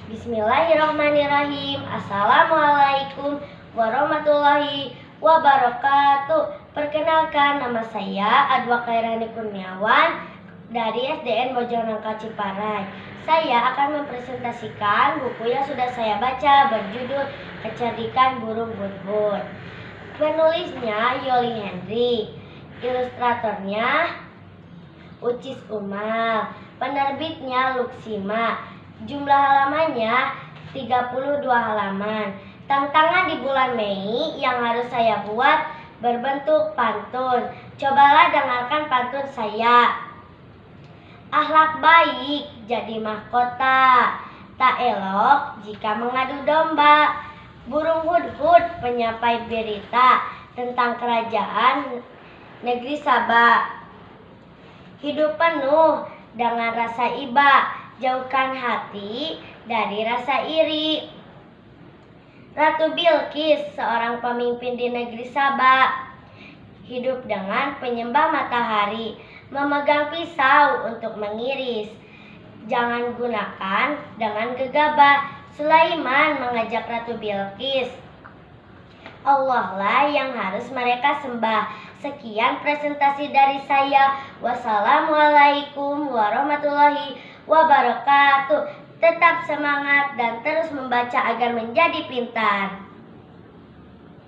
Bismillahirrahmanirrahim. Assalamualaikum warahmatullahi wabarakatuh. Perkenalkan, nama saya Adwa Khairani Kurniawan dari SDN Bojonegoro Ciparai. Saya akan mempresentasikan buku yang sudah saya baca berjudul Kecerdikan Burung Hudhud. Penulisnya Yoli Henry, ilustratornya Ucis Umal, penerbitnya Luxima. Jumlah halamannya 32 halaman. Tantangan di bulan Mei yang harus saya buat berbentuk pantun. Cobalah dengarkan pantun saya. Akhlak baik jadi mahkota, tak elok jika mengadu domba. Burung hudhud penyampai berita tentang kerajaan negeri Sabah. Hidup penuh dengan rasa iba, jauhkan hati dari rasa iri. Ratu Bilqis, seorang pemimpin di negeri Sabah, hidup dengan penyembah matahari, memegang pisau untuk mengiris. Jangan gunakan dengan gegabah. Sulaiman mengajak Ratu Bilqis. Allah lah yang harus mereka sembah. Sekian presentasi dari saya. Wassalamualaikum warahmatullahi wabarakatuh. Tetap semangat dan terus membaca agar menjadi pintar.